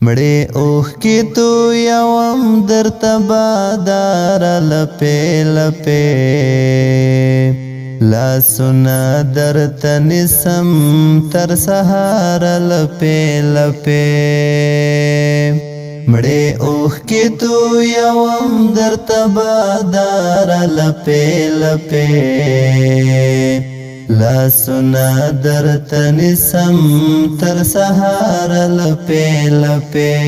مړې اوښکې تویوم درته باداره لپې لپې لاسونه درته نیسم تر سهاره لپې لپې مړې اوښکې تویوم درته باداره لپې لپې لاسونه درته نیسم تر سهاره لپې لپې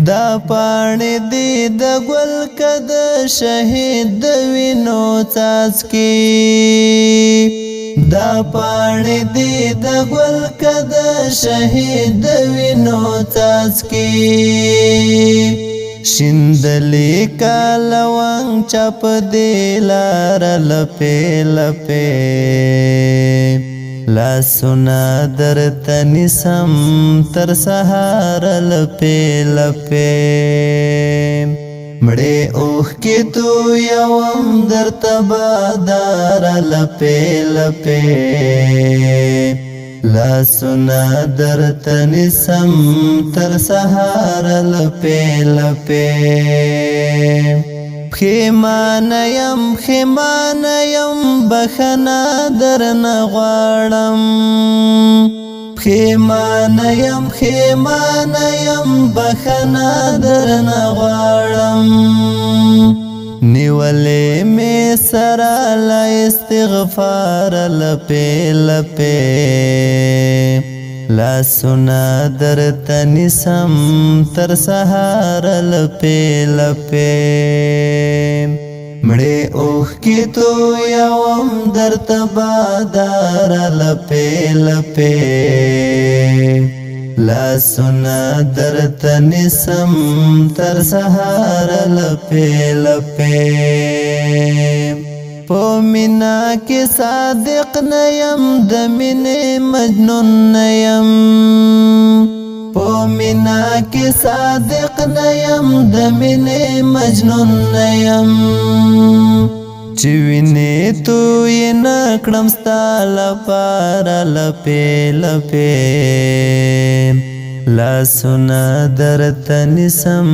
دا پاڼې دې د ګل که د شهید د وینو څاڅکي دا پاڼې دې د ګل که د شهید د وینو څاڅکي شیندلې کالوان چپ دې لاره لپې لپې لاسونه درته نیسم تر سهاره لپې لپې مړې اوښکې تویوم درته باداره لپې لپې لاسونه درته نیسم تر سهاره لپې لپې پښېمانه یم بخښنه درنه غواړم پښېمانه یم بخښنه درنه غواړم نیولې مې سره له استغفاره لپې لپې لاسونه درته نیسم تر سهاره لپې لپې مړې اوښکې تویوم درته باداره لپې لپې لاسونه درته نیسم تر سهاره لپې لپې په مینا کې صادق نه یم د مینې مجنون نه یم په مینا کې صادق نه یم د مینې مجنون نه یم چې وینې تویې نه کړم ستا لپاره لپې لپې لاسونه درته نیسم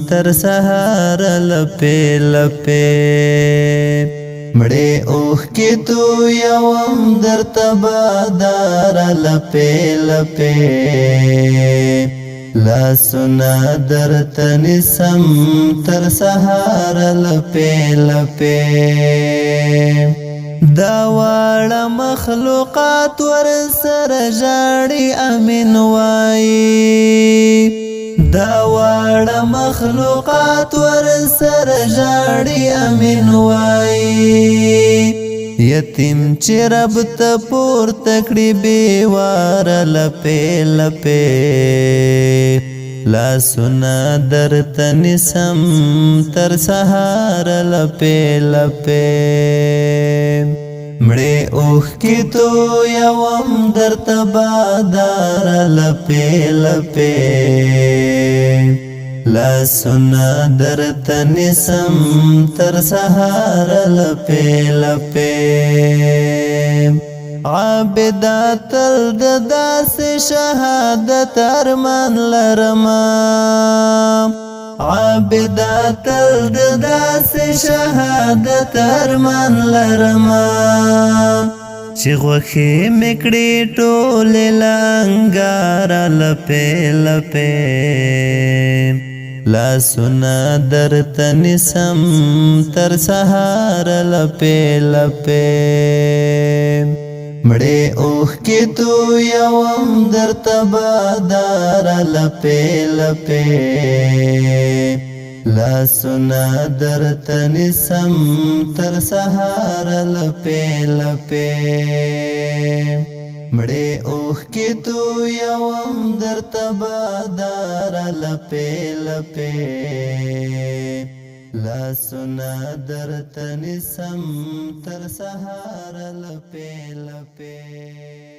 تر سهاره لپې لپې مړې اوښکې تویوم درته باداره لپې لپې لاسونه درته نیسم تر سهاره لپې لپې دا واړه مخلوقات ورسره ژاړي امین وایي دا واړه مخلوقات ورسره ژاړي امین وایي یتیم چې رب ته پورته کړي بېواره لپې لپې لاسونه درته نیسم تر سهاره لپې لپې مړې اوښکې تویوم درته باداره لپې لپې لاسونه درته نیسم تر سهاره لپې لپې عابده تل د داسې شهادت ارمان لرمه عابده تل د داسې شهادت ارمان لرمه چې غوښې مې کړې ټولې له انګاره لپې لپې لاسونه درته نیسم تر سهاره لپې لپې مړې اوښکې تویوم درته باداره لپې لپې لاسونه درته نیسم تر سهاره لپې لپې مړې اوښکې تویوم درته باداره لپې لپې لاسونه درته نیسم تر سهاره لپې لپې